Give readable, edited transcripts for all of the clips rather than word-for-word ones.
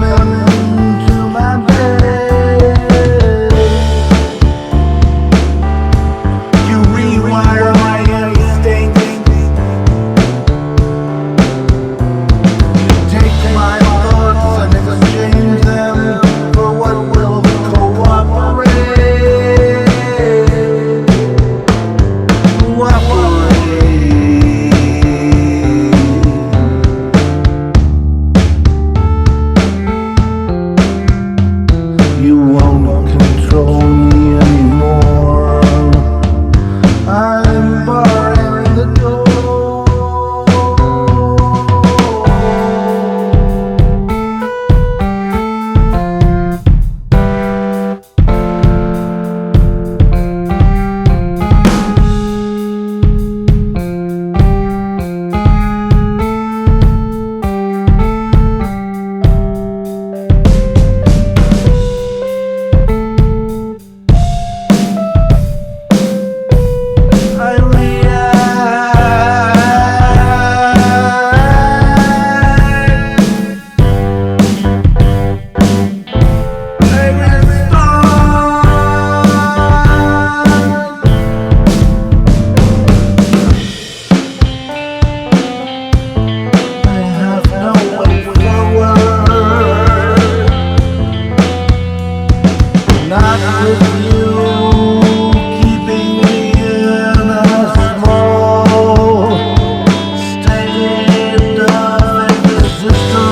into my bed. You rewire my instincts. You take my thoughts and exchange them for what will cooperate. You won't control me anymore. I'm barring the door. Not with you, keeping me in a small state of existence.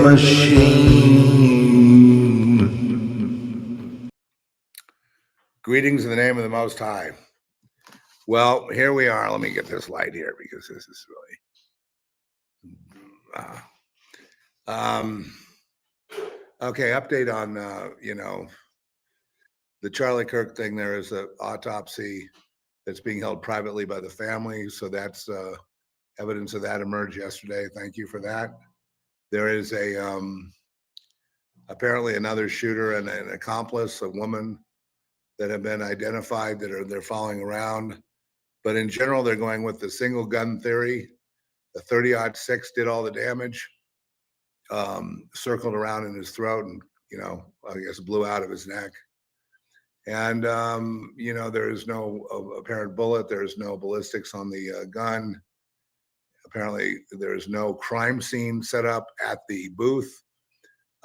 Machine. Greetings in the name of the Most High. Well, here we are. Let me get this light here because this is really. Okay, update on the Charlie Kirk thing, there is an autopsy that's being held privately by the family. So that's evidence of that emerged yesterday. Thank you for that. There is apparently another shooter and an accomplice, a woman that have been identified that they're following around. But in general, they're going with the single gun theory. The 30-06 did all the damage, circled around in his throat, and I guess blew out of his neck. And there is no apparent bullet. There is no ballistics on the gun. Apparently, there is no crime scene set up at the booth.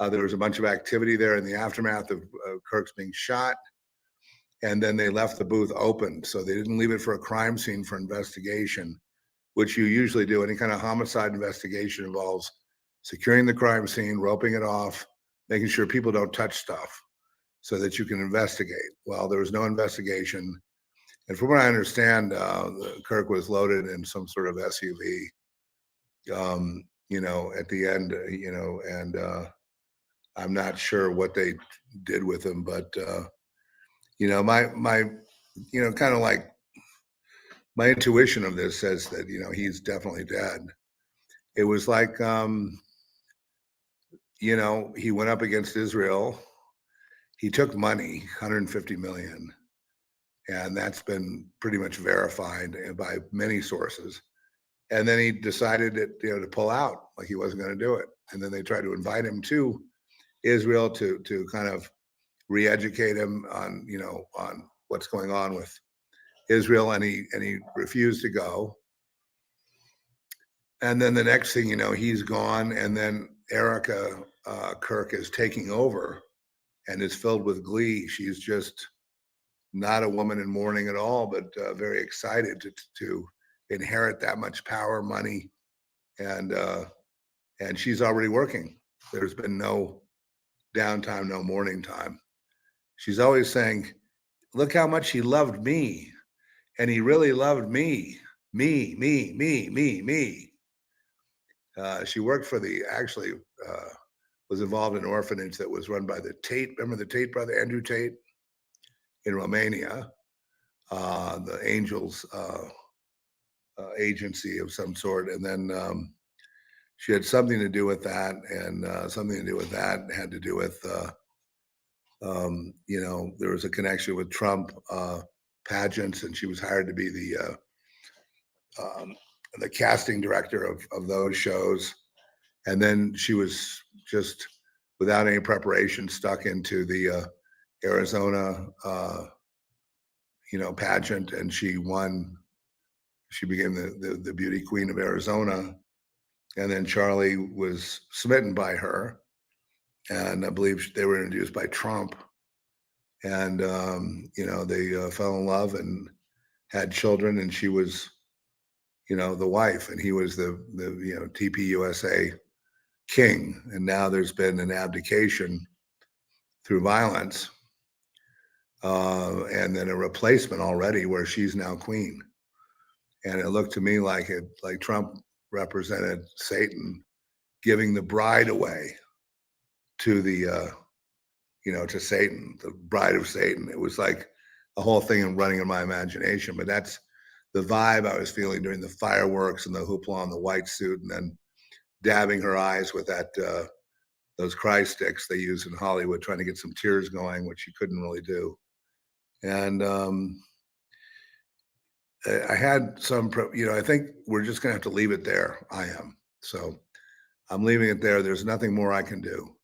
There was a bunch of activity there in the aftermath of Kirk's being shot. And then they left the booth open. So they didn't leave it for a crime scene for investigation, which you usually do. Any kind of homicide investigation involves securing the crime scene, roping it off, making sure people don't touch stuff so that you can investigate. Well, there was no investigation. And from what I understand, Kirk was loaded in some sort of SUV, at the end, and I'm not sure what they did with him, but my kind of like my intuition of this says that he's definitely dead. It was like he went up against Israel. He took money, 150 million, and that's been pretty much verified by many sources. And then he decided to pull out, like he wasn't going to do it. And then they tried to invite him to Israel to kind of re-educate him on on what's going on with Israel, and he refused to go. And then the next thing he's gone, and then Erica Kirk is taking over and is filled with glee. She's just not a woman in mourning at all, but very excited to inherit that much power, money, and she's already working. There's been no downtime, no mourning time. She's always saying, "Look how much he loved me, and he really loved me, me, me, me, me, me." She worked for was involved in an orphanage that was run by the Tate. Remember the Tate brother, Andrew Tate, in Romania, the Angels agency of some sort. And then she had something to do with that, and something to do with that had to do with, there was a connection with Trump pageants, and she was hired to be the casting director of those shows. And then she was just, without any preparation, stuck into the Arizona, pageant, and she won. She became the beauty queen of Arizona. And then Charlie was smitten by her, and I believe they were introduced by Trump. And they fell in love and had children, and she was, the wife, and he was the TPUSA king. And now there's been an abdication through violence, and then a replacement already where she's now queen. And it looked to me like Trump represented Satan giving the bride away to the to Satan, the bride of Satan. It was like a whole thing running in my imagination, but that's the vibe I was feeling during the fireworks and the hoopla and the white suit, and then dabbing her eyes with that those cry sticks they use in Hollywood, trying to get some tears going, which she couldn't really do. And I had some, I think we're just going to have to leave it there. I am. So I'm leaving it there. There's nothing more I can do.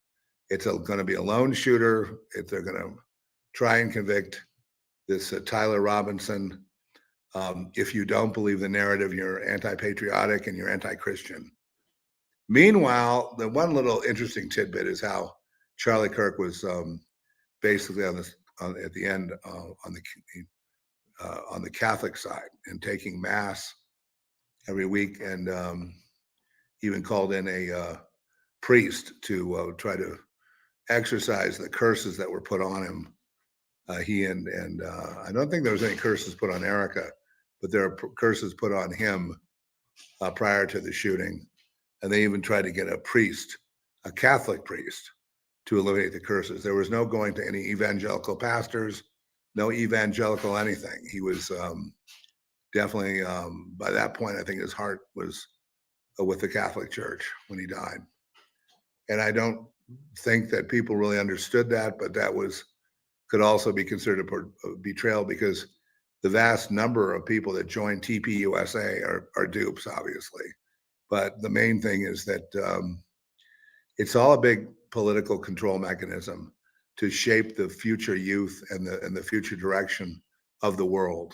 It's going to be a lone shooter. If they're going to try and convict this Tyler Robinson, if you don't believe the narrative, you're anti-patriotic and you're anti-Christian. Meanwhile, the one little interesting tidbit is how Charlie Kirk was basically at the end on the Catholic side and taking mass every week, and even called in a priest to try to exorcise the curses that were put on him. He and I don't think there was any curses put on Erica, but there are curses put on him prior to the shooting. And they even tried to get a priest, a Catholic priest, to eliminate the curses. There was no going to any evangelical pastors no evangelical anything. He was definitely, by that point, I think his heart was with the Catholic Church when he died. And I don't think that people really understood that, but that could also be considered a betrayal, because the vast number of people that join TPUSA are dupes, obviously. But the main thing is that it's all a big political control mechanism to shape the future youth and the future direction of the world.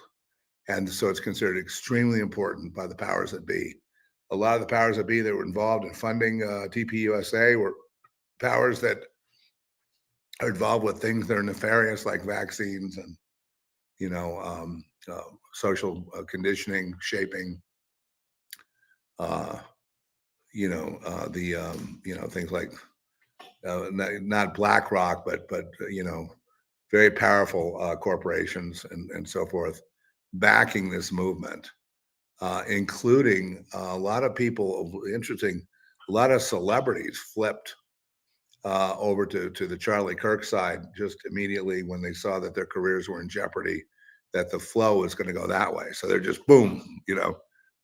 And so it's considered extremely important by the powers that be. A lot of the powers that be that were involved in funding TPUSA were powers that are involved with things that are nefarious, like vaccines and social conditioning, shaping, uh, things like not BlackRock, but very powerful corporations and so forth, backing this movement, including a lot of people. Interesting, a lot of celebrities flipped over to the Charlie Kirk side just immediately when they saw that their careers were in jeopardy, that the flow was going to go that way. So they're just boom,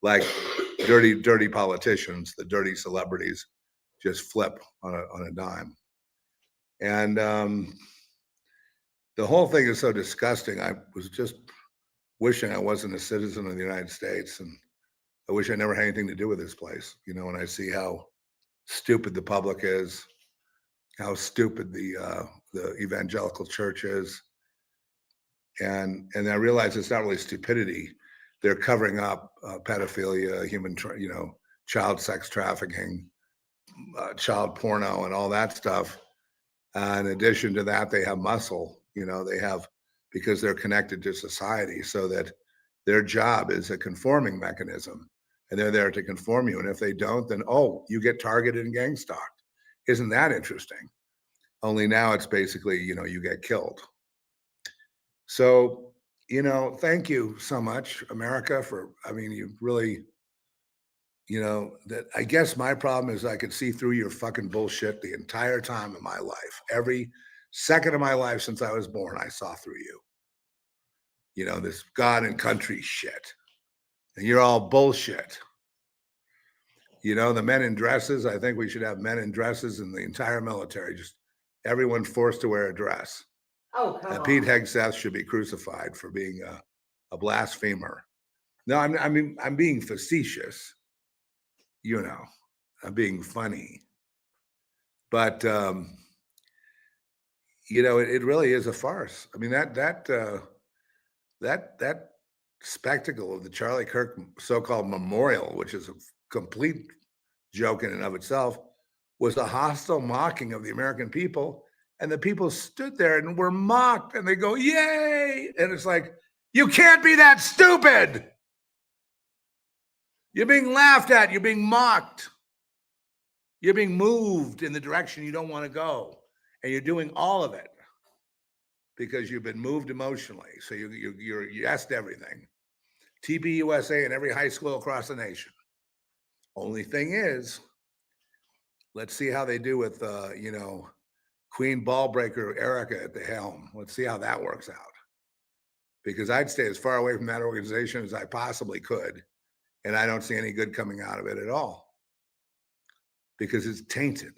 like dirty politicians, the dirty celebrities just flip on a dime. And the whole thing is so disgusting. I was just wishing I wasn't a citizen of the United States, and I wish I never had anything to do with this place. When I see how stupid the public is, how stupid the evangelical church is, and I realize it's not really stupidity. They're covering up pedophilia, child sex trafficking, child porno, and all that stuff. In addition to that, they have muscle. They have, because they're connected to society, so that their job is a conforming mechanism, and they're there to conform you. And if they don't, then you get targeted and gang stalked. Isn't that interesting? Only now it's basically, you get killed. So, thank you so much, America, you really, that I guess my problem is I could see through your fucking bullshit the entire time of my life. Every second of my life since I was born, I saw through you. This God and country shit. And you're all bullshit. The men in dresses, I think we should have men in dresses in the entire military, just everyone forced to wear a dress. Oh, come on. Pete Hegseth should be crucified for being a blasphemer. No, I'm being facetious. I'm being funny. But it really is a farce. That spectacle of the Charlie Kirk so-called memorial, which is a complete joke in and of itself, was a hostile mocking of the American people. And the people stood there and were mocked, and they go, yay! And it's like, you can't be that stupid. You're being laughed at. You're being mocked. You're being moved in the direction you don't want to go. And you're doing all of it because you've been moved emotionally. So you're yes to everything. TPUSA in every high school across the nation. Only thing is, let's see how they do with, Queen Ballbreaker Erica at the helm. Let's see how that works out. Because I'd stay as far away from that organization as I possibly could. And I don't see any good coming out of it at all. Because it's tainted.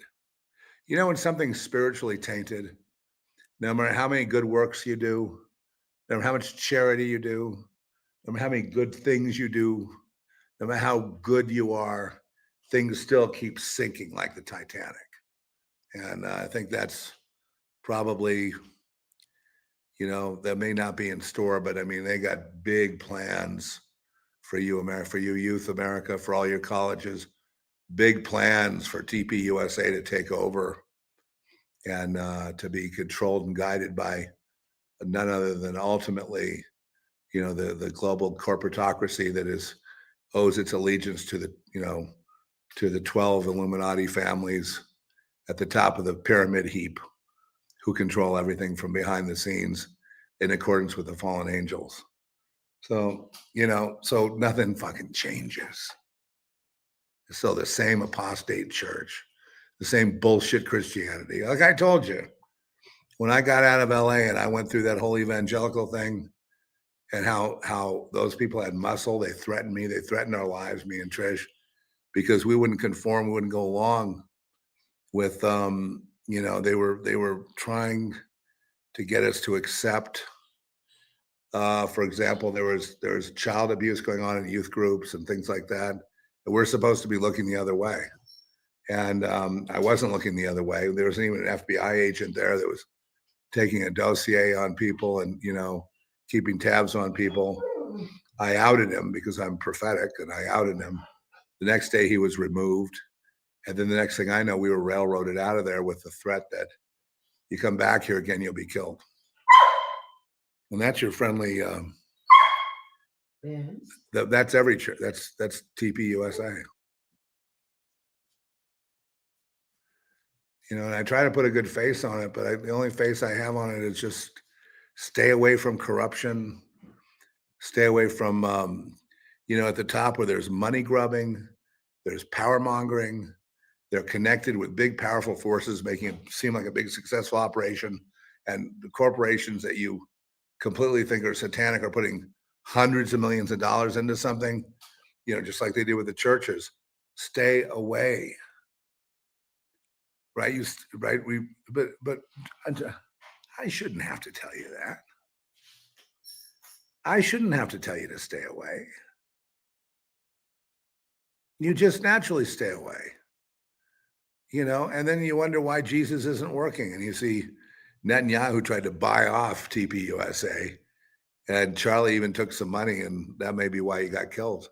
When something's spiritually tainted, no matter how many good works you do, no matter how much charity you do, no matter how many good things you do, no matter how good you are, things still keep sinking like the Titanic. And I think that's probably, that may not be in store, but they got big plans for you, America, for you youth America, for all your colleges, big plans for TPUSA to take over and to be controlled and guided by none other than ultimately, the global corporatocracy that owes its allegiance to the 12 Illuminati families at the top of the pyramid heap, who control everything from behind the scenes in accordance with the fallen angels. So, so nothing fucking changes. So the same apostate church, the same bullshit Christianity. Like I told you, When I got out of LA and I went through that whole evangelical thing and how those people had muscle, they threatened me, they threatened our lives, me and Trish, because we wouldn't conform, we wouldn't go along with they were trying to get us to accept for example, there was child abuse going on in youth groups and things like that. And we're supposed to be looking the other way. And I wasn't looking the other way. There wasn't even an FBI agent there that was taking a dossier on people and keeping tabs on people. I outed him because I'm prophetic, and I outed him. The next day he was removed. And then the next thing I know, we were railroaded out of there with the threat that you come back here again, you'll be killed. And that's your friendly. That's every church. That's TPUSA. And I try to put a good face on it, but the only face I have on it is just stay away from corruption. Stay away from, at the top where there's money grubbing, there's power mongering. They're connected with big, powerful forces, making it seem like a big, successful operation. And the corporations that you completely think are satanic are putting hundreds of millions of dollars into something, just like they do with the churches. Stay away. Right? But I shouldn't have to tell you that. I shouldn't have to tell you to stay away. You just naturally stay away. And then you wonder why Jesus isn't working. And you see Netanyahu tried to buy off TPUSA, and Charlie even took some money, and that may be why he got killed,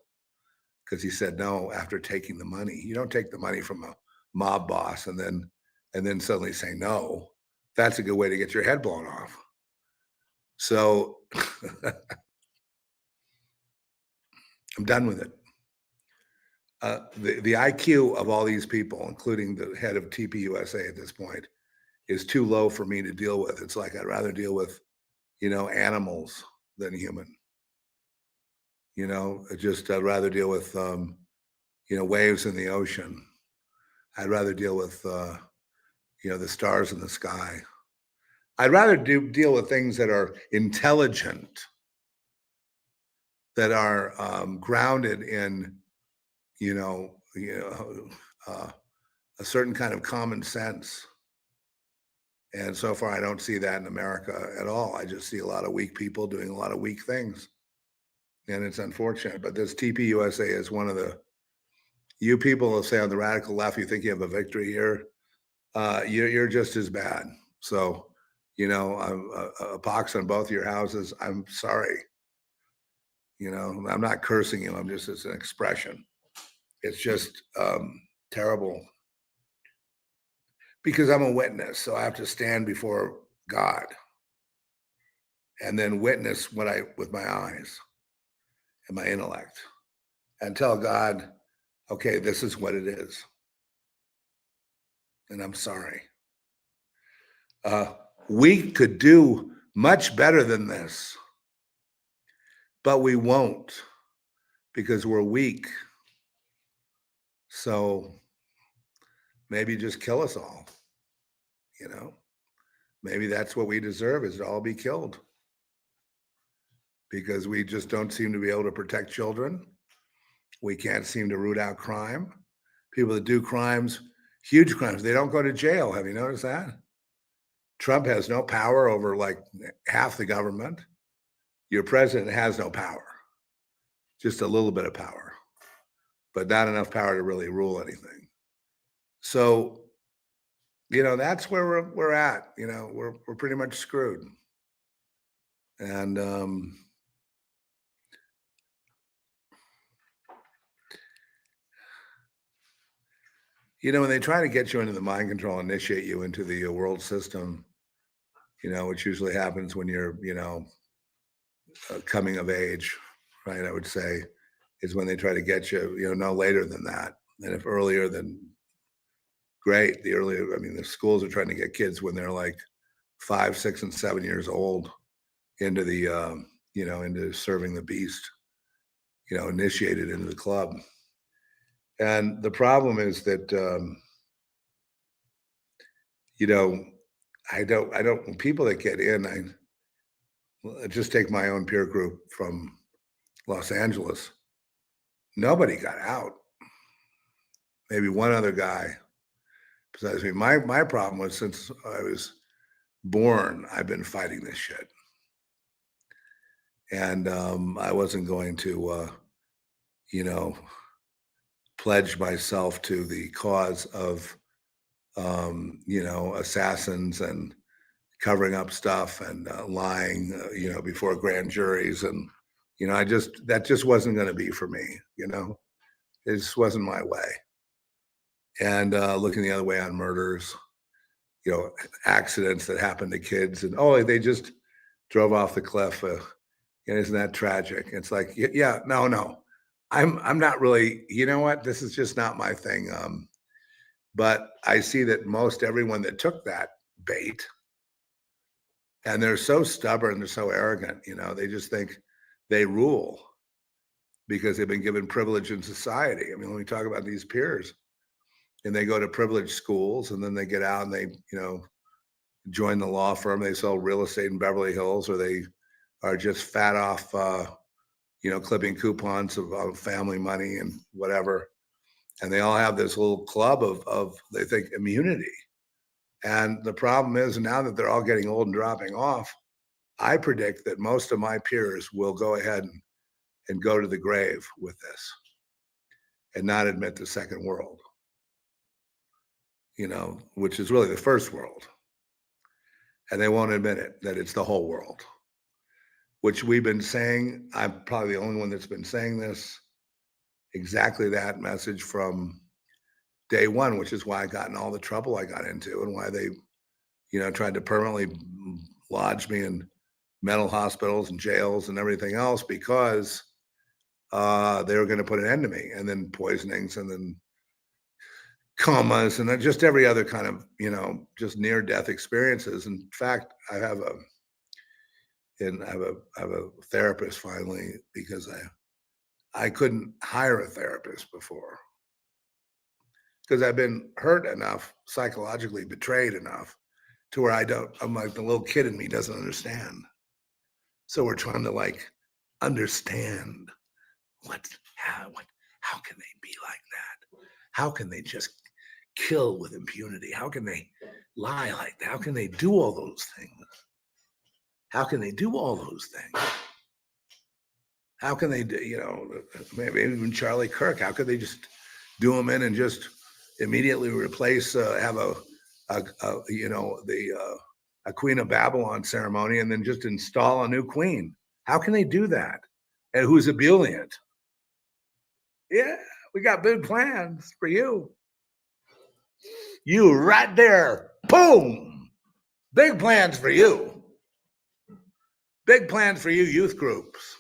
because he said no after taking the money. You don't take the money from a mob boss and then suddenly say no. That's a good way to get your head blown off. So I'm done with it. The IQ of all these people, including the head of TPUSA at this point, is too low for me to deal with. It's like I'd rather deal with, animals than human. I'd rather deal with, waves in the ocean. I'd rather deal with, the stars in the sky. I'd rather deal with things that are intelligent, that are grounded in, a certain kind of common sense. And so far, I don't see that in America at all. I just see a lot of weak people doing a lot of weak things. And it's unfortunate. But this TPUSA is one of you people will say on the radical left, you think you have a victory here. You're just as bad. So, a pox on both your houses. I'm sorry. I'm not cursing you. It's an expression. It's just terrible, because I'm a witness. So I have to stand before God and then witness with my eyes and my intellect, and tell God, okay, this is what it is. And I'm sorry. We could do much better than this, but we won't, because we're weak. So maybe just kill us all. Maybe that's what we deserve, is to all be killed, because we just don't seem to be able to protect children. We can't seem to root out crime. People that do crimes, huge crimes, they don't go to jail. Have you noticed that? Trump has no power over like half the government. Your president has no power, just a little bit of power, but not enough power to really rule anything. So, that's where we're at. We're pretty much screwed. And when they try to get you into the mind control, initiate you into the world system, which usually happens when you're, coming of age, right? I would say is when they try to get you, no later than that. And if earlier, then great. The schools are trying to get kids when they're like 5, 6, and 7 years old into the, into serving the beast, initiated into the club. And the problem is that, when people that get in, just take my own peer group from Los Angeles. Nobody got out. Maybe one other guy besides me. My problem was since I was born, I've been fighting this shit, and I wasn't going to, you know, pledge myself to the cause of, assassins and covering up stuff and lying, before grand juries, and that just wasn't going to be for me. It just wasn't my way. And looking the other way on murders, you know, accidents that happen to kids, and oh, they just drove off the cliff. And isn't that tragic? It's like, yeah, no, no, I'm not really. You know what? This is just not my thing. But I see that most everyone that took that bait, and they're so stubborn, they're so arrogant. They just think they rule because they've been given privilege in society. I mean, when we talk about these peers, and they go to privileged schools, and then they get out and they, join the law firm. They sell real estate in Beverly Hills, or they are just fat off, clipping coupons of family money and whatever. And they all have this little club of they think immunity. And the problem is now that they're all getting old and dropping off, I predict that most of my peers will go ahead and go to the grave with this and not admit the second world, which is really the first world. And they won't admit it, that it's the whole world, which we've been saying. I'm probably the only one that's been saying this, exactly that message from day one, which is why I got in all the trouble I got into and why they, tried to permanently lodge me in mental hospitals and jails and everything else, because they were going to put an end to me, and then poisonings, and then comas, and then just every other kind of, just near death experiences. In fact, I have a therapist finally, because I couldn't hire a therapist before, because I've been hurt enough, psychologically betrayed enough, to where I'm like, the little kid in me doesn't understand. So we're trying to like understand how can they be like that? How can they just kill with impunity? How can they lie like that? How can they do all those things? How can they do all those things? How can they do, maybe even Charlie Kirk, how could they just do them in and just immediately replace, have a Queen of Babylon ceremony, and then just install a new queen? How can they do that? And who's ebullient? Yeah, we got big plans for you. You right there. Boom. Big plans for you. Big plans for you, youth groups.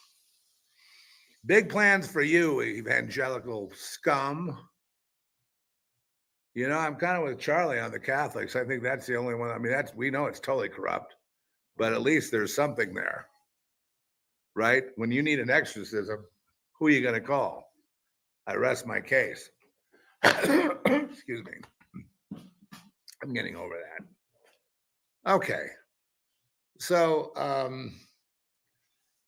Big plans for you, evangelical scum. I'm kind of with Charlie on the Catholics. I think that's the only one. I mean, we know it's totally corrupt, but at least there's something there, right? When you need an exorcism, who are you going to call? I rest my case. Excuse me. I'm getting over that. Okay. So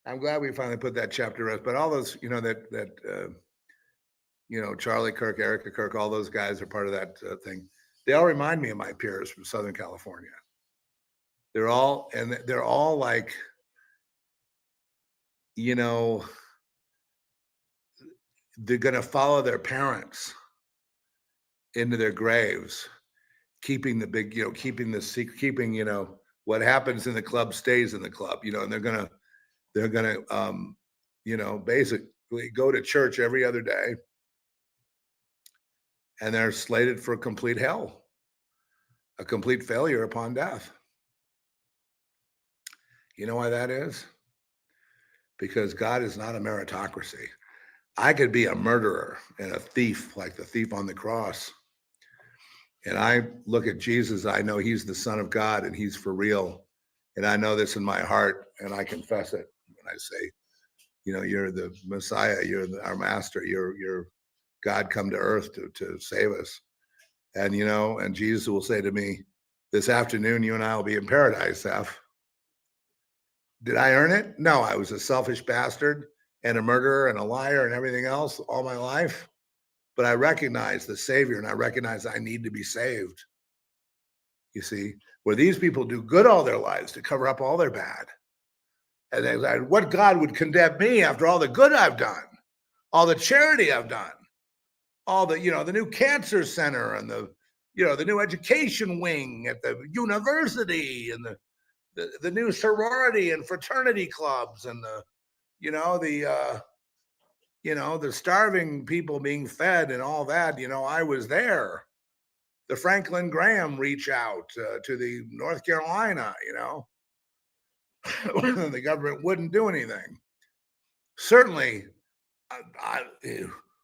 I'm glad we finally put that chapter to rest. But all those, Charlie Kirk, Erica Kirk, all those guys are part of that thing. They all remind me of my peers from Southern California. They're all like, they're going to follow their parents into their graves, keeping the big, keeping the secret, keeping, what happens in the club stays in the club, and they're going to, basically go to church every other day, and they're slated for complete hell, a complete failure upon death. You know why that is? Because God is not a meritocracy. I could be a murderer and a thief, like the thief on the cross. And I look at Jesus, I know he's the Son of God and he's for real. And I know this in my heart, and I confess it when I say, you're the Messiah, you're our master, you're God come to earth to save us. And, and Jesus will say to me, This afternoon, you and I will be in paradise, Seth. Did I earn it? No, I was a selfish bastard and a murderer and a liar and everything else all my life. But I recognize the Savior and I recognize I need to be saved. You see, where these people do good all their lives to cover up all their bad. And they like, what God would condemn me after all the good I've done, all the charity I've done, all the, the new cancer center and the new education wing at the university and the new sorority and fraternity clubs and the starving people being fed and all that. I was there. The Franklin Graham reach out to the North Carolina, the government wouldn't do anything. Certainly,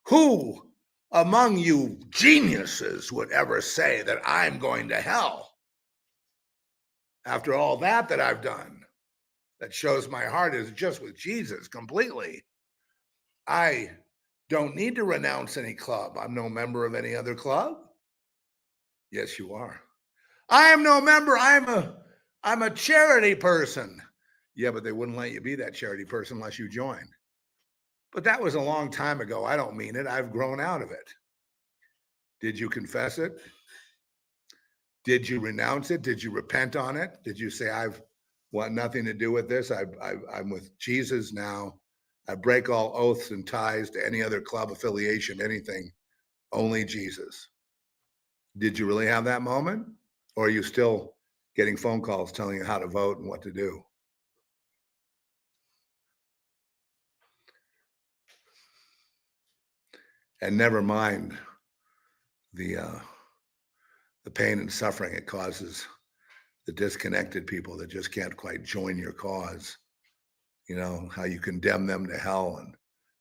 who among you geniuses would ever say that I'm going to hell after all that I've done? That shows my heart is just with Jesus completely. I don't need to renounce any club. I'm no member of any other club. Yes, you are. I am no member. I'm a charity person. Yeah, but they wouldn't let you be that charity person unless you joined. But that was a long time ago. I don't mean it. I've grown out of it. Did you confess it? Did you renounce it? Did you repent on it? Did you say, I've want nothing to do with this? I'm with Jesus now. I break all oaths and ties to any other club affiliation, anything, only Jesus. Did you really have that moment? Or are you still getting phone calls telling you how to vote and what to do? And never mind the pain and suffering it causes the disconnected people that just can't quite join your cause. How you condemn them to hell and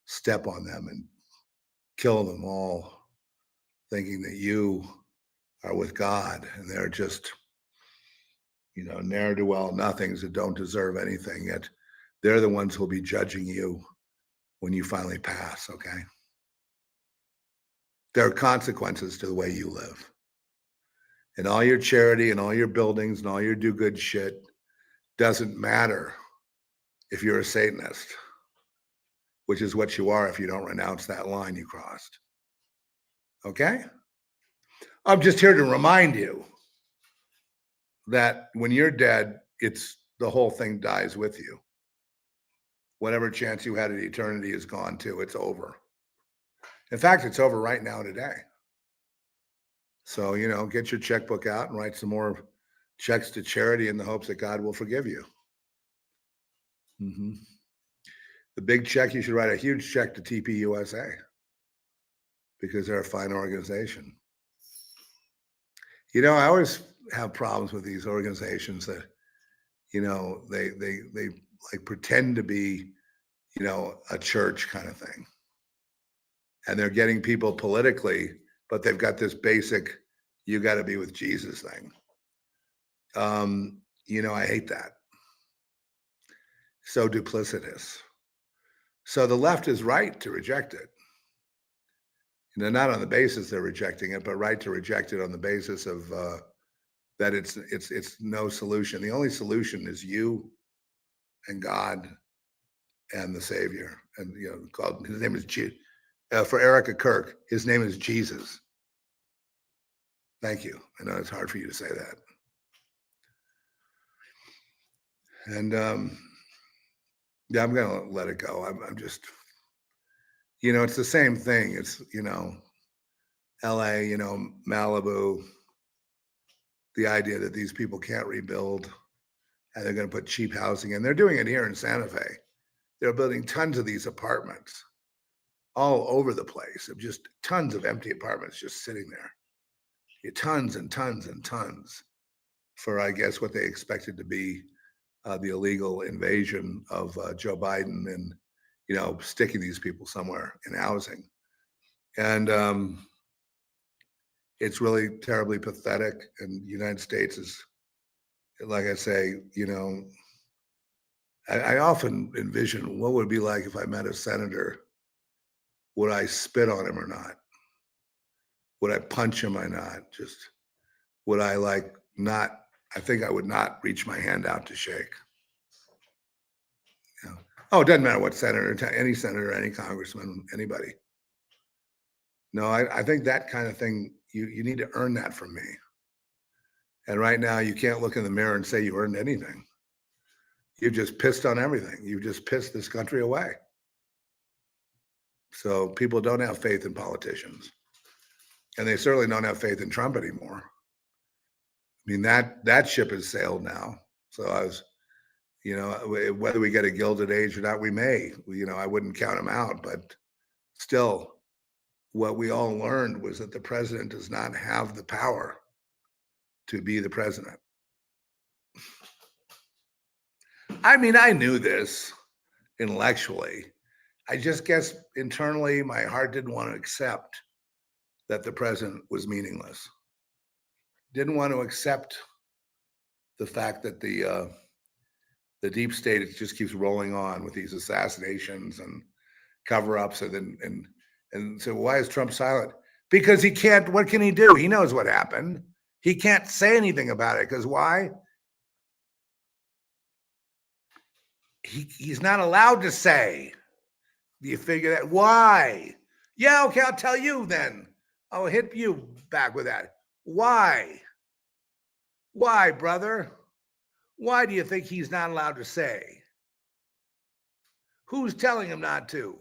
step on them and kill them all, thinking that you are with God and they're just, ne'er-do-well nothings that don't deserve anything. Yet they're the ones who'll be judging you when you finally pass, okay? There are consequences to the way you live. And all your charity and all your buildings and all your do-good shit doesn't matter if you're a Satanist, which is what you are if you don't renounce that line you crossed. Okay? I'm just here to remind you that when you're dead, it's the whole thing dies with you. Whatever chance you had at eternity is gone too. It's over. In fact, it's over right now today. So, get your checkbook out and write some more checks to charity in the hopes that God will forgive you. Mm-hmm. The big check, you should write a huge check to TPUSA because they're a fine organization. I always have problems with these organizations that, they like pretend to be, a church kind of thing. And they're getting people politically, but they've got this basic, you got to be with Jesus thing. I hate that. So duplicitous. So the left is right to reject it. Not on the basis they're rejecting it, but right to reject it on the basis of that it's no solution. The only solution is you and God and the Savior. And his name is for Erica Kirk. His name is Jesus. Thank you. I know it's hard for you to say that. And yeah, I'm gonna let it go. I'm just, it's the same thing. It's LA, Malibu. The idea that these people can't rebuild and they're going to put cheap housing in. They're doing it here in Santa Fe. They're building tons of these apartments all over the place, of just tons of empty apartments just sitting there. Tons and tons and tons for, I guess, what they expected to be the illegal invasion of Joe Biden and, sticking these people somewhere in housing. And it's really terribly pathetic. And the United States is, like I say, I often envision what would it be like if I met a senator. Would I spit on him or not? Would I punch him or not? Just would I not I think I would not reach my hand out to shake. You know? Oh, it doesn't matter what senator, any congressman, anybody. No, I think that kind of thing, you need to earn that from me. And right now, you can't look in the mirror and say you earned anything. You've just pissed on everything. You've just pissed this country away. So people don't have faith in politicians. And they certainly don't have faith in Trump anymore. I mean, that ship has sailed now. So I was, you know, whether we get a gilded age or not, we may. You know, I wouldn't count him out, but still, what we all learned was that the president does not have the power to be the president. I mean, I knew this intellectually. I just guess internally, my heart didn't want to accept that the president was meaningless. Didn't want to accept the fact that the deep state just keeps rolling on with these assassinations and cover-ups, and so why is Trump silent? Because he can't. What can he do? He knows what happened. He can't say anything about it because why? He's not allowed to say. Do you figure that? Why? Yeah, okay, I'll tell you then. I'll hit you back with that. Why? Why, brother? Why do you think he's not allowed to say? Who's telling him not to?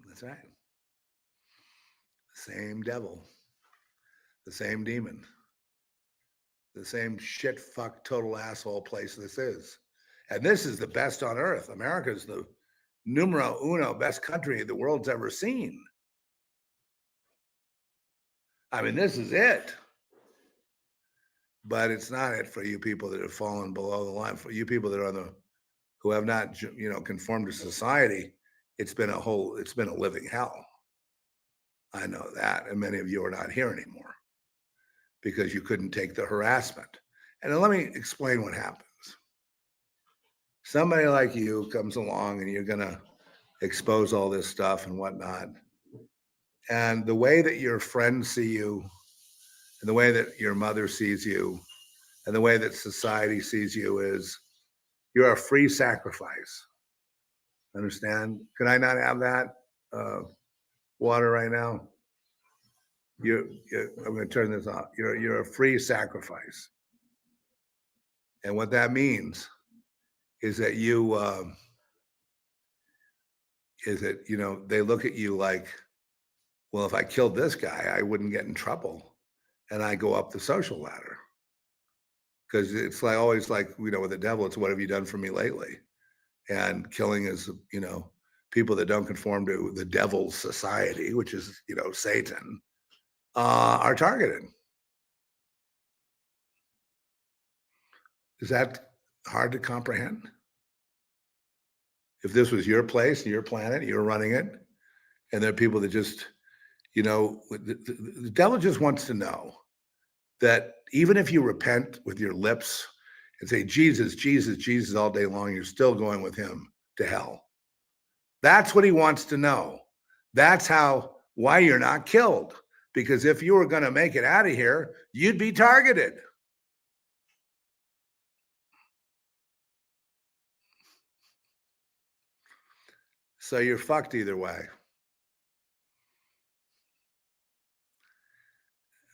That's right. The same devil, the same demon, the same shit fuck total asshole place this is. And this is the best on earth. America's the numero uno best country the world's ever seen. I mean, this is it. But it's not it for you people that have fallen below the line. For you people that are who have not, you know, conformed to society, it's been a living hell. I know that, and many of you are not here anymore because you couldn't take the harassment. And then let me explain what happens. Somebody like you comes along and you're gonna expose all this stuff and whatnot. And the way that your friends see you, and the way that your mother sees you, and the way that society sees you is you're a free sacrifice. Understand? Could I not have that water right now? I'm going to turn this off. You're a free sacrifice, and what that means is that you know they look at you like, well, if I killed this guy, I wouldn't get in trouble, and I go up the social ladder because it's like always like, you know, with the devil, it's what have you done for me lately? And killing is, you know, people that don't conform to the devil's society, which is, you know, Satan, are targeted. Is that hard to comprehend? If this was your place, your planet, you're running it, and there are people that just, you know, the devil just wants to know that even if you repent with your lips and say, Jesus, Jesus, Jesus all day long, you're still going with him to hell. That's what he wants to know. That's why you're not killed. Because if you were going to make it out of here, you'd be targeted. So you're fucked either way.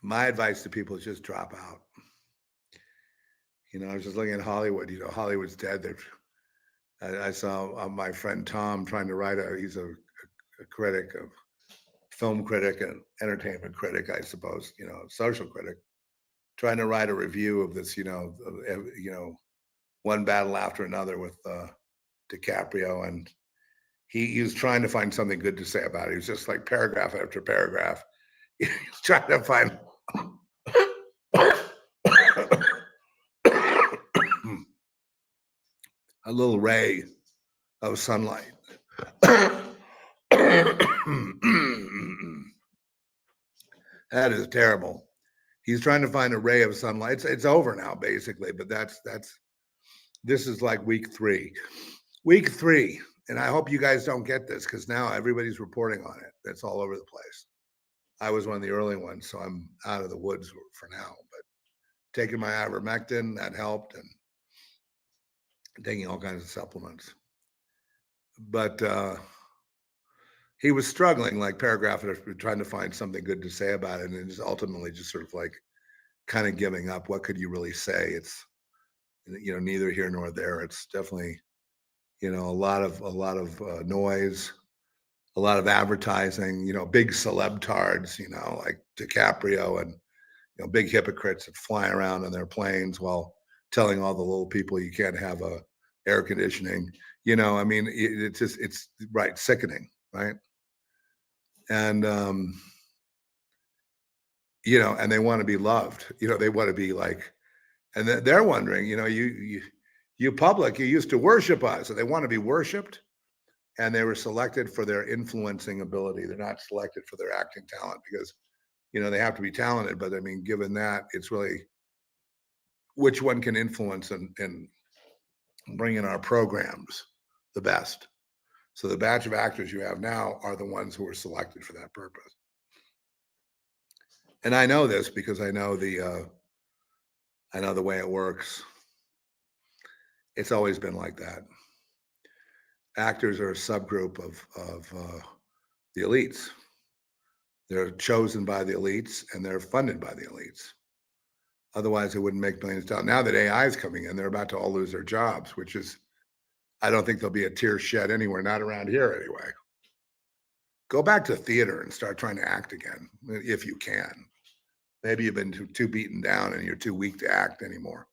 My advice to people is just drop out. You know, I was just looking at Hollywood. You know, Hollywood's dead. I saw my friend Tom trying to write he's a critic, a film critic and entertainment critic, I suppose, you know, social critic, trying to write a review of this, you know, one battle after another with DiCaprio. And he was trying to find something good to say about it. He was just like paragraph after paragraph. He's trying to find a little ray of sunlight. That is terrible. He's trying to find a ray of sunlight. It's over now, basically, but this is like week 3. Week 3. And I hope you guys don't get this because now everybody's reporting on it. That's all over the place. I was one of the early ones, so I'm out of the woods for now. But taking my ivermectin, that helped, and taking all kinds of supplements. But he was struggling, like paragraph after trying to find something good to say about it, and just ultimately just sort of like kind of giving up. What could you really say? It's neither here nor there. It's definitely a lot of noise, a lot of advertising. Big celebtards, like DiCaprio, and big hypocrites that fly around in their planes while telling all the little people you can't have a air conditioning. I mean, it's right, sickening, right? And and they want to be loved. They want to be like, and they're wondering, you public, you used to worship us, and they want to be worshipped. And they were selected for their influencing ability. They're not selected for their acting talent because they have to be talented. But I mean, given that, it's really which one can influence and bring in our programs the best. So the batch of actors you have now are the ones who are selected for that purpose. And I know this because I know the way it works. It's always been like that. Actors are a subgroup of the elites. They're chosen by the elites and they're funded by the elites. Otherwise, they wouldn't make millions of dollars. Now that AI is coming in, they're about to all lose their jobs, which is, I don't think there'll be a tear shed anywhere, not around here anyway. Go back to theater and start trying to act again, if you can. Maybe you've been too beaten down and you're too weak to act anymore.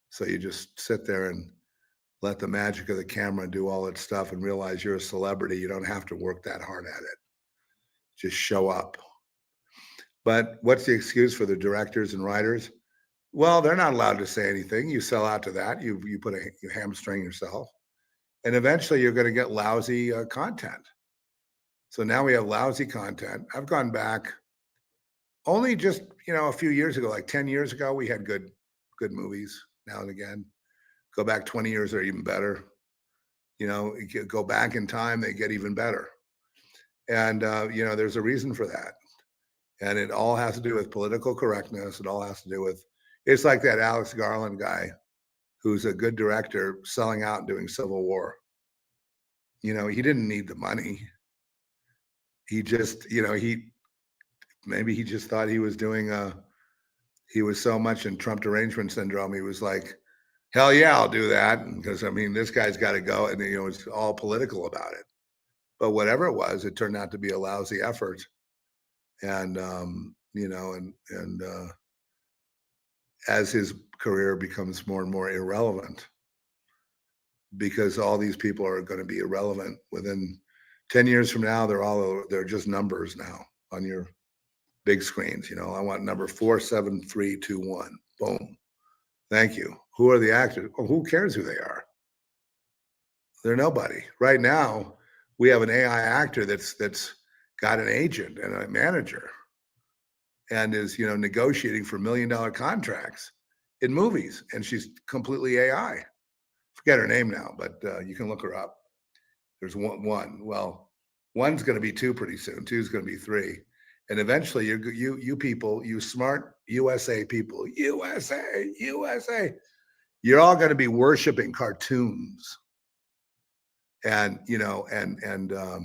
So you just sit there and let the magic of the camera do all its stuff and realize you're a celebrity. You don't have to work that hard at it. Just show up. But what's the excuse for the directors and writers? Well, they're not allowed to say anything. You sell out to that. You hamstring yourself, and eventually you're going to get lousy content. So now we have lousy content. I've gone back only just a few years ago, like 10 years ago, we had good movies now and again. Go back 20 years, they're even better. You go back in time, they get even better. And there's a reason for that. And it all has to do with political correctness. It all has to do with, it's like that Alex Garland guy who's a good director selling out and doing Civil War. He didn't need the money. He just, maybe he just thought he was doing he was so much in Trump derangement syndrome. He was like, hell yeah, I'll do that. Because I mean, this guy's got to go. And it's all political about it. But whatever it was, it turned out to be a lousy effort. And as his career becomes more and more irrelevant, because all these people are going to be irrelevant within 10 years from now, they're just numbers now on your big screens. I want number 47321. Boom. Thank you. Who are the actors? Oh, who cares who they are? They're nobody. Right now, we have an AI actor that's got an agent and a manager and is negotiating for $1 million contracts in movies, and she's completely AI. Forget her name now, but you can look her up. There's one. Well, one's going to be two pretty soon. Two's going to be three, and eventually, you people, you smart USA people, USA, you're all going to be worshiping cartoons, and the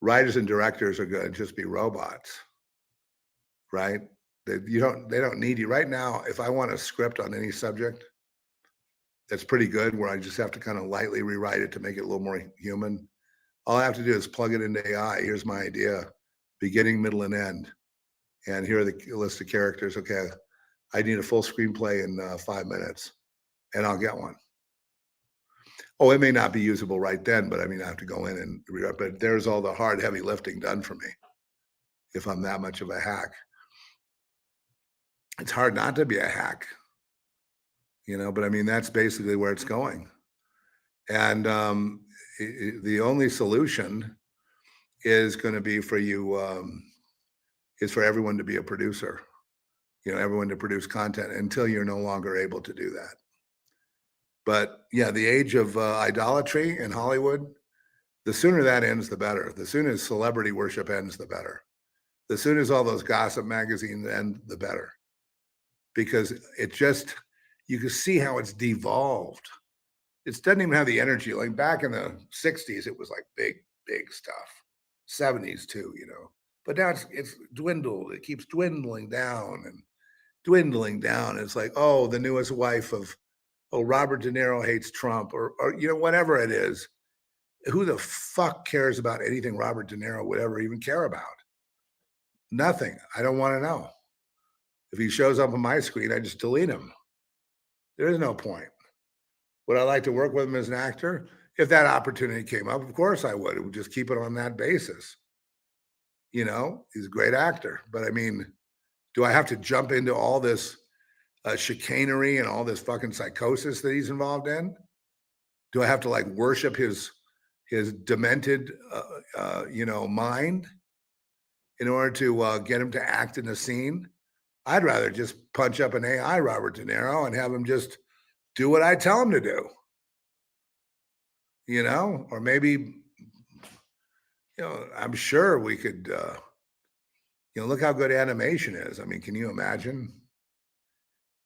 writers and directors are going to just be robots, right? They don't need you right now. If I want a script on any subject that's pretty good, where I just have to kind of lightly rewrite it to make it a little more human, all I have to do is plug it into AI. Here's my idea, beginning, middle, and end, and here are the list of characters. Okay, I need a full screenplay in 5 minutes, and I'll get one. Oh, it may not be usable right then, but I mean, I have to go in and rewrite. But there's all the hard, heavy lifting done for me. If I'm that much of a hack, it's hard not to be a hack, but I mean, that's basically where it's going. And the only solution is going to be for you, is for everyone to be a producer, everyone to produce content until you're no longer able to do that. But yeah, the age of idolatry in Hollywood, The sooner that ends, the better. The sooner celebrity worship ends, the better. The sooner as all those gossip magazines end, the better. Because it just, you can see how it's devolved. It doesn't even have the energy. Like back in the 60s, it was like big stuff. 70s too, you know. But now it's dwindled. It keeps dwindling down and dwindling down. It's like, oh, the newest wife of, oh, Robert De Niro hates Trump, or you know, whatever it is. Who the fuck cares about anything Robert De Niro would ever even care about? Nothing. I don't want to know. If he shows up on my screen, I just delete him. There is no point. Would I like to work with him as an actor? If that opportunity came up, of course I would. It would just keep it on that basis. You know, he's a great actor. But I mean, do I have to jump into all this chicanery and all this fucking psychosis that he's involved in? Do I have to like worship his demented, you know, mind in order to get him to act in a scene? I'd rather just punch up an AI Robert De Niro and have him just do what I tell him to do, you know, or maybe, you know, I'm sure we could, you know, look how good animation is. I mean, can you imagine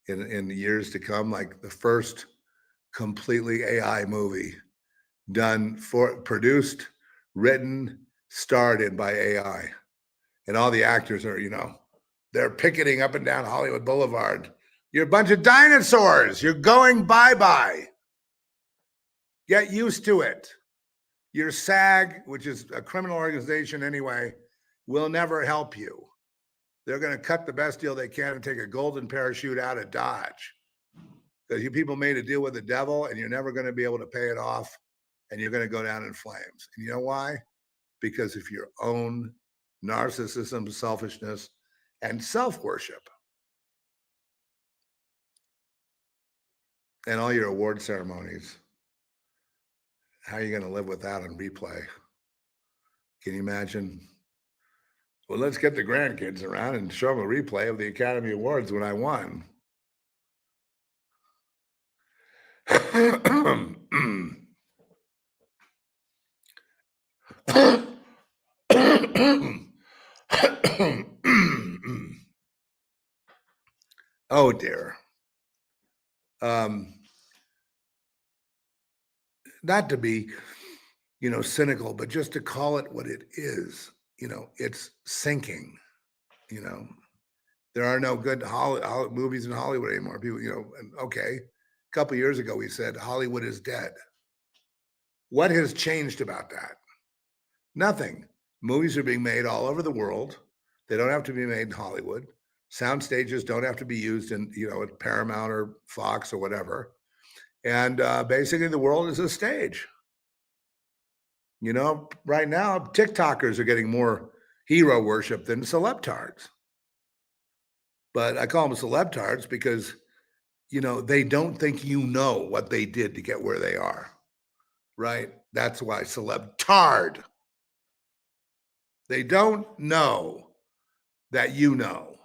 in the years to come, like the first completely AI movie done for produced, written, starred in by AI, and all the actors are, you know, they're picketing up and down Hollywood Boulevard. You're a bunch of dinosaurs. You're going bye-bye. Get used to it. Your SAG, which is a criminal organization anyway, will never help you. They're going to cut the best deal they can and take a golden parachute out of Dodge. Because you people made a deal with the devil and you're never going to be able to pay it off, and you're going to go down in flames. And you know why? Because of your own narcissism, selfishness, and self-worship. And all your award ceremonies. How are you going to live with that on replay? Can you imagine? Well, let's get the grandkids around and show them a replay of the Academy Awards when I won. Oh dear. Not to be, you know, cynical, but just to call it what it is. You know, it's sinking. You know, there are no good movies in Hollywood anymore. People, you know, and okay, a couple years ago we said Hollywood is dead. What has changed about that? Nothing. Movies are being made all over the world. They don't have to be made in Hollywood. Sound stages don't have to be used in, you know, at Paramount or Fox or whatever. And basically, the world is a stage. You know, right now, TikTokers are getting more hero worship than celebtards. But I call them celebtards because, you know, they don't think you know what they did to get where they are, right? That's why celebtard. They don't know that you know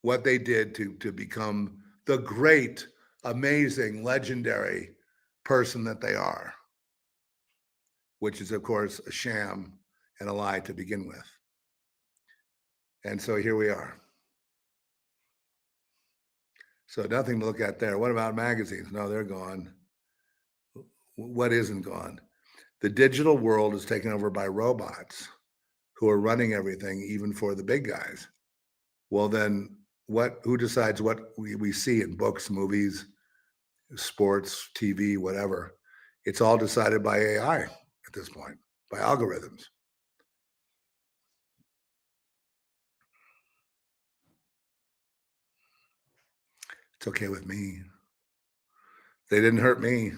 what they did to become the great, amazing, legendary person that they are, which is, of course, a sham and a lie to begin with. And so here we are. So nothing to look at there. What about magazines? No, they're gone. What isn't gone? The digital world is taken over by robots who are running everything, even for the big guys. Well, then who decides what we see in books, movies, sports, TV, whatever? It's all decided by AI at this point, by algorithms. It's okay with me. They didn't hurt me.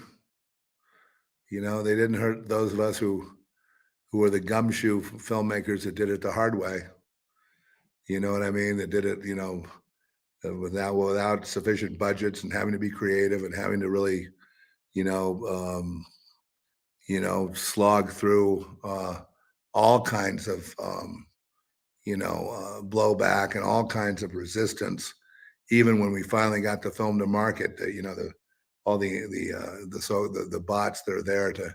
You know, they didn't hurt those of us who are the gumshoe filmmakers that did it the hard way. You know what I mean? That did it, you know, without sufficient budgets and having to be creative and having to really, you know, slog through all kinds of, blowback and all kinds of resistance. Even when we finally got the film to market, you know, the bots that are there to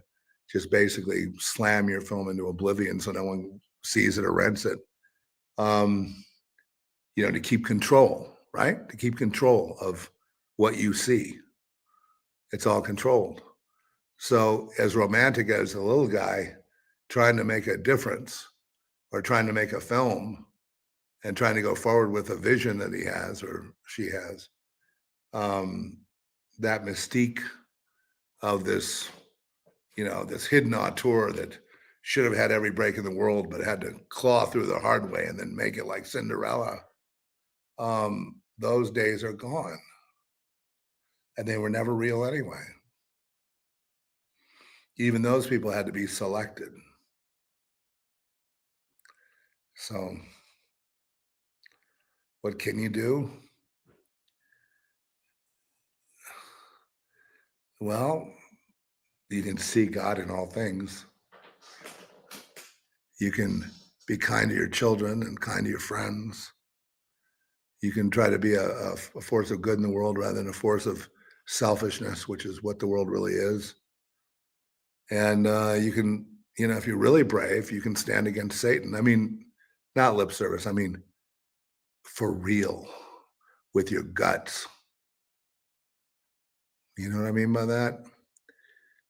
just basically slam your film into oblivion so no one sees it or rents it. To keep control, right? To keep control of what you see. It's all controlled. So as romantic as a little guy trying to make a difference or trying to make a film and trying to go forward with a vision that he has or she has, that mystique of this, this hidden auteur that should have had every break in the world, but had to claw through the hard way and then make it like Cinderella. Those days are gone. And they were never real anyway. Even those people had to be selected. So, what can you do? Well, you can see God in all things. You can be kind to your children and kind to your friends. You can try to be a force of good in the world rather than a force of selfishness, which is what the world really is. And you can, if you're really brave, you can stand against Satan. I mean, not lip service. I mean, for real, with your guts. You know what I mean by that?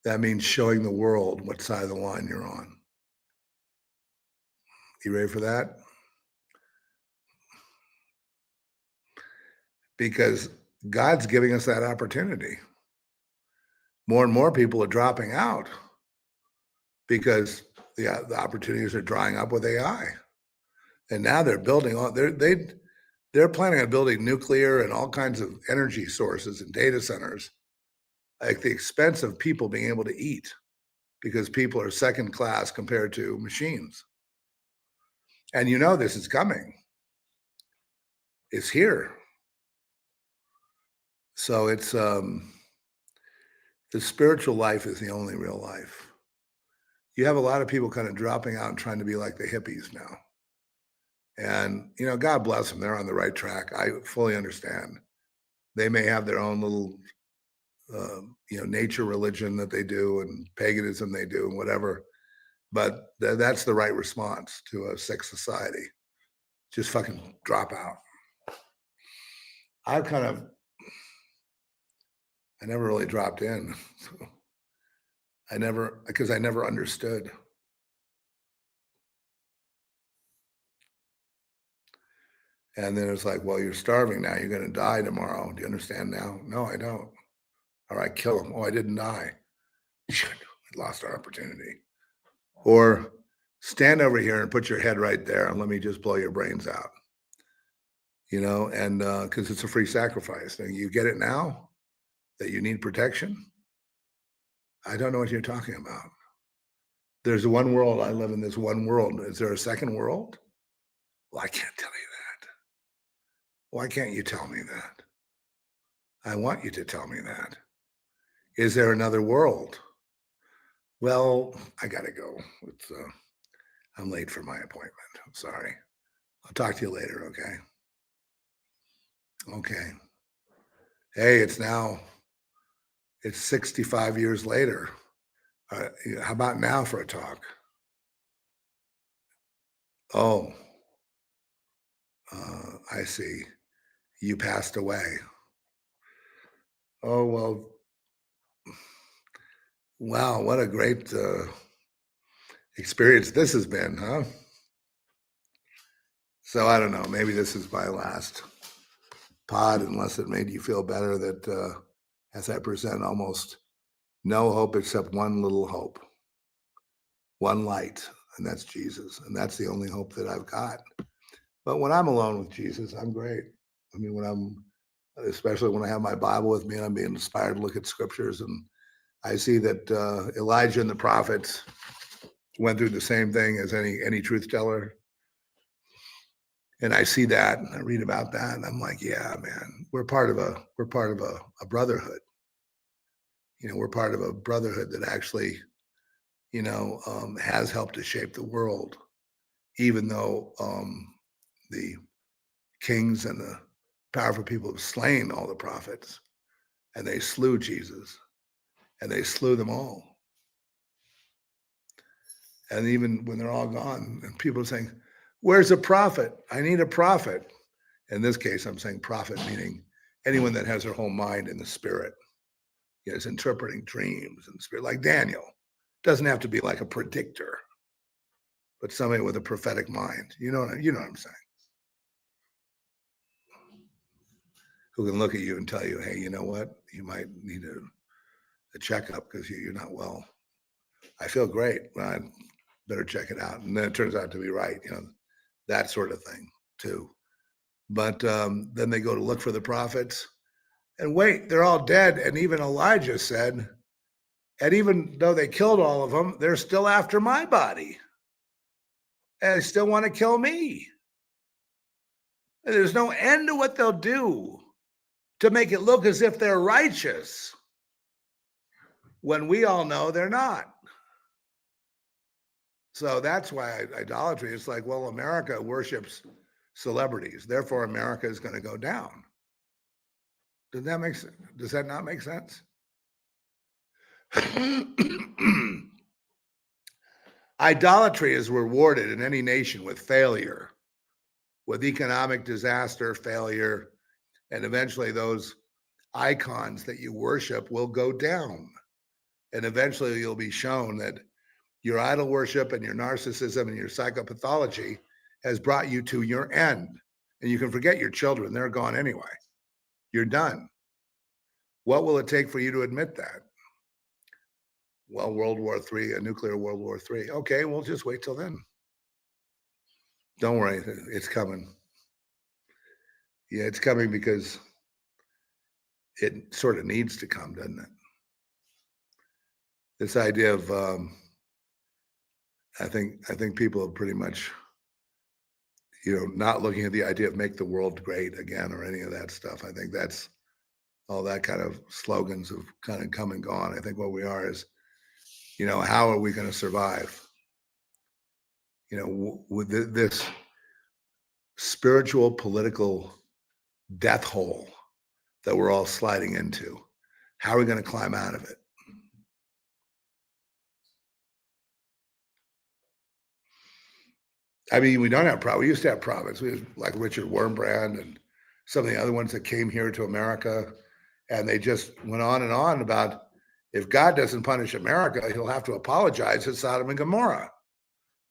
That means showing the world what side of the line you're on. You ready for that? Because God's giving us that opportunity. More and more people are dropping out because the opportunities are drying up with AI. And now they're building on they're planning on building nuclear and all kinds of energy sources and data centers at the expense of people being able to eat because people are second class compared to machines. And this is coming. It's here. So it's the spiritual life is the only real life. You have a lot of people kind of dropping out and trying to be like the hippies now. And, God bless them. They're on the right track. I fully understand. They may have their own little, nature religion that they do and paganism they do and whatever. But that's the right response to a sick society. Just fucking drop out. I never really dropped in. So because I never understood. And then it's like, well, you're starving now. You're going to die tomorrow. Do you understand now? No, I don't. All right, kill him. Oh, I didn't die. Shit, we lost our opportunity. Or stand over here and put your head right there and let me just blow your brains out. And because it's a free sacrifice. And you get it now that you need protection. I don't know what you're talking about. There's one world. I live in this one world. Is there a second world? Well, I can't tell you that. Why can't you tell me that? I want you to tell me that. Is there another world? Well, I gotta go. I'm late for my appointment. I'm sorry. I'll talk to you later, okay? Okay. Hey, it's 65 years later. How about now for a talk? Oh, I see. You passed away. Oh, well, wow, what a great experience this has been, huh? So I don't know. Maybe this is my last pod, unless it made you feel better that as I present almost no hope except one little hope, one light, and that's Jesus. And that's the only hope that I've got. But when I'm alone with Jesus, I'm great. I mean, especially when I have my Bible with me and I'm being inspired to look at scriptures, and I see that Elijah and the prophets went through the same thing as any truth teller. And I see that and I read about that, and I'm like, yeah, man, we're part of a brotherhood. We're part of a brotherhood that actually, has helped to shape the world, even though the kings and the powerful people have slain all the prophets, and they slew Jesus, and they slew them all. And even when they're all gone, and people are saying, where's a prophet? I need a prophet. In this case, I'm saying prophet, meaning anyone that has their whole mind in the spirit, is interpreting dreams and spirit, like Daniel. Doesn't have to be like a predictor, but somebody with a prophetic mind. You know what I'm saying? Who can look at you and tell you, hey, you know what? You might need a checkup because you're not well. I feel great. Well, I better check it out. And then it turns out to be right, that sort of thing too. But then they go to look for the prophets and wait, they're all dead. And even Elijah said, and even though they killed all of them, they're still after my body. And they still want to kill me. And there's no end to what they'll do to make it look as if they're righteous when we all know they're not. So that's why idolatry is like, well, America worships celebrities, therefore America is going to go down. Does that not make sense? Idolatry is rewarded in any nation with failure, with economic disaster, failure, and eventually those icons that you worship will go down. And eventually you'll be shown that your idol worship and your narcissism and your psychopathology has brought you to your end. And you can forget your children. They're gone anyway. You're done. What will it take for you to admit that? Well, World War III, a nuclear World War III. Okay, we'll just wait till then. Don't worry, it's coming. Yeah, it's coming because it sort of needs to come, doesn't it? This idea of, I think people are pretty much, not looking at the idea of make the world great again or any of that stuff. I think that's all that kind of slogans have kind of come and gone. I think what we are is, how are we going to survive? With this spiritual, political death hole that we're all sliding into. How are we going to climb out of it? I mean, we don't have prophets. We used to have prophets. We had like Richard Wurmbrand and some of the other ones that came here to America, and they just went on and on about if God doesn't punish America, he'll have to apologize to Sodom and Gomorrah.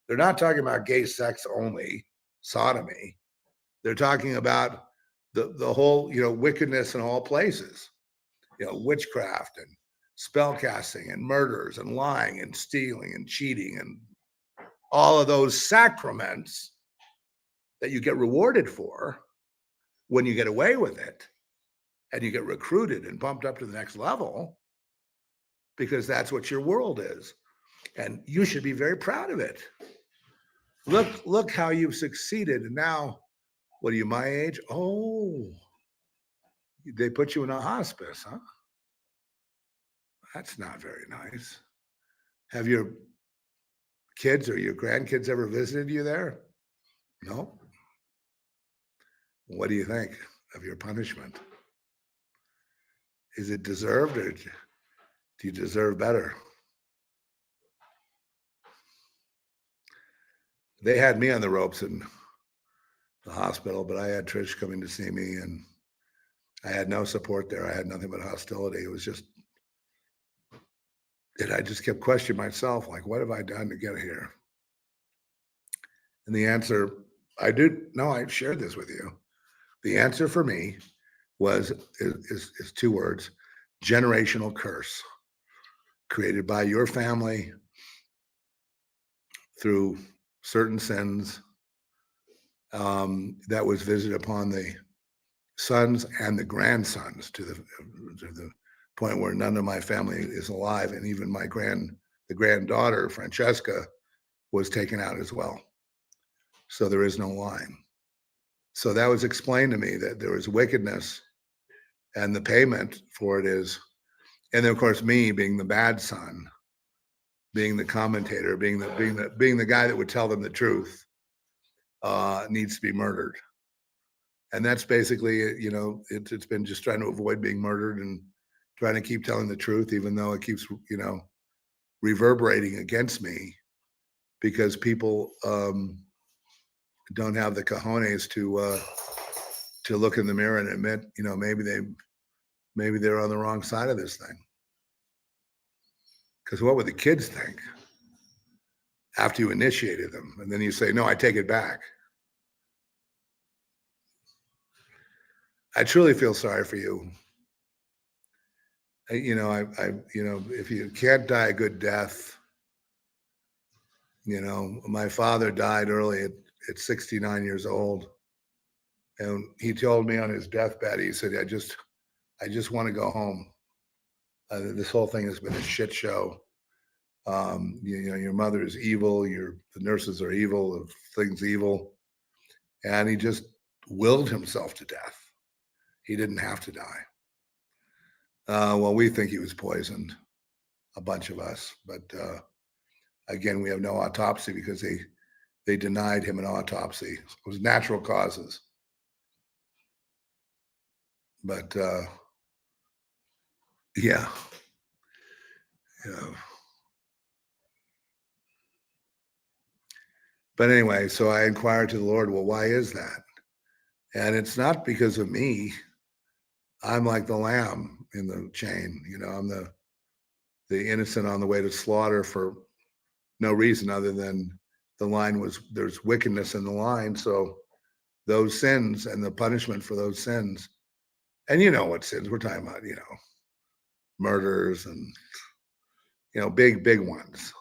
They're not talking about gay sex only, sodomy. They're talking about the whole, wickedness in all places, witchcraft and spell casting and murders and lying and stealing and cheating and all of those sacraments that you get rewarded for when you get away with it and you get recruited and bumped up to the next level because that's what your world is. And you should be very proud of it. Look how you've succeeded. And now, what are you, my age? Oh, they put you in a hospice, huh? That's not very nice. Have your kids or your grandkids ever visited you there? No. What do you think of your punishment? Is it deserved or do you deserve better? They had me on the ropes in the hospital, but I had Trish coming to see me and I had no support there. I had nothing but hostility. It was just, and I just kept questioning myself, like, what have I done to get here? And the answer, I've shared this with you. The answer for me is two words: generational curse, created by your family through certain sins that was visited upon the sons and the grandsons to the point where none of my family is alive, and even the granddaughter Francesca was taken out as well. So there is no line. So that was explained to me that there is wickedness, and the payment for it is, and then of course me being the bad son, being the commentator, being the guy that would tell them the truth, needs to be murdered. And that's basically, it's been just trying to avoid being murdered and trying to keep telling the truth, even though it keeps, reverberating against me because people don't have the cojones to look in the mirror and admit, maybe they're on the wrong side of this thing. Because what would the kids think after you initiated them, and then you say, "No, I take it back"? I truly feel sorry for you. If you can't die a good death, my father died early at 69 years old, and he told me on his deathbed, he said, I just want to go home. This whole thing has been a shit show. Your mother is evil. The nurses are evil. The thing's evil, and he just willed himself to death. He didn't have to die. Well, we think he was poisoned, a bunch of us, but again, we have no autopsy because they denied him an autopsy. It was natural causes. But yeah. But anyway, so I inquired to the Lord, well, why is that? And it's not because of me. I'm like the lamb in the chain. I'm the innocent on the way to slaughter for no reason other than there's wickedness in the line. So those sins and the punishment for those sins, and what sins we're talking about, murders and, big ones,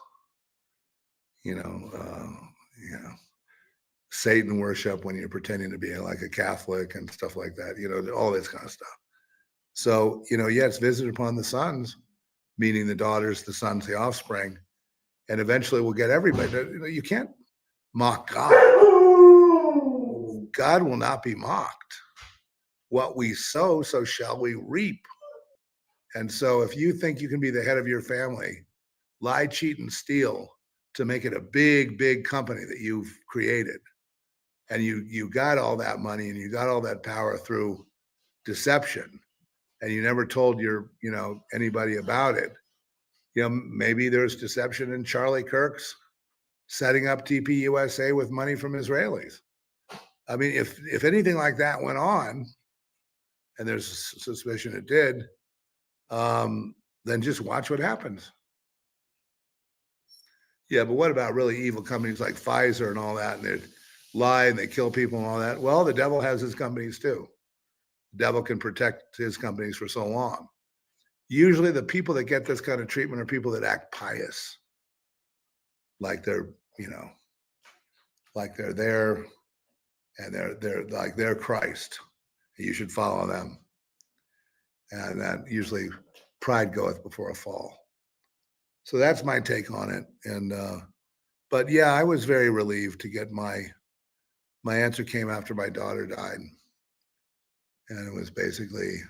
Satan worship when you're pretending to be like a Catholic and stuff like that, all this kind of stuff. So, it's visited upon the sons, meaning the daughters, the sons, the offspring, and eventually we'll get everybody. You can't mock God. God will not be mocked. What we sow, so shall we reap. And so if you think you can be the head of your family, lie, cheat, and steal to make it a big, big company that you've created, and you got all that money and you got all that power through deception, and you never told anybody about it, maybe there's deception in Charlie Kirk's setting up TPUSA with money from Israelis. I mean, if anything like that went on, and there's a suspicion it did, then just watch what happens. Yeah, but what about really evil companies like Pfizer and all that, and they lie and they kill people and all that? Well, the devil has his companies too. The devil can protect his companies for so long. Usually the people that get this kind of treatment are people that act pious, like they're there, and they're like they're Christ. You should follow them. And that usually pride goeth before a fall. So that's my take on it. And but yeah, I was very relieved to get my answer came after my daughter died. And it was basically,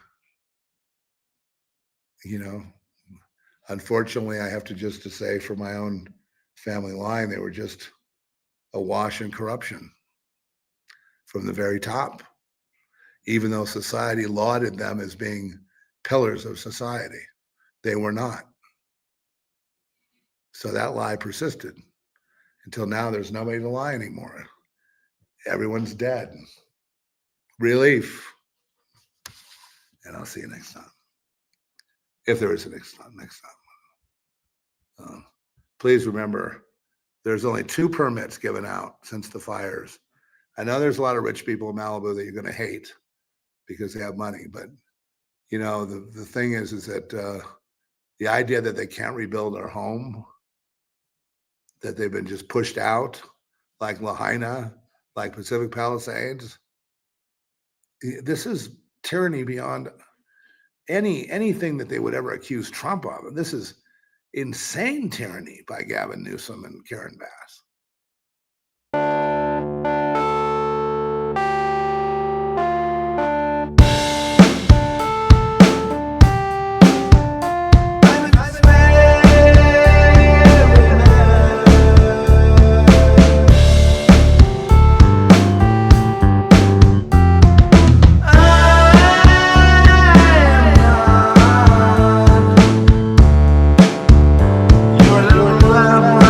unfortunately, I have to say for my own family line, they were just awash in corruption from the very top, even though society lauded them as being pillars of society. They were not. So that lie persisted until now. There's nobody to lie anymore. Everyone's dead. Relief. And I'll see you next time. If there is a next time. Please remember, there's only 2 permits given out since the fires. I know there's a lot of rich people in Malibu that you're going to hate because they have money, but the thing is that the idea that they can't rebuild their home, that they've been just pushed out, like Lahaina, like Pacific Palisades, this is tyranny beyond anything that they would ever accuse Trump of. And this is insane tyranny by Gavin Newsom and Karen Bass. Your little lamb.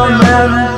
lament.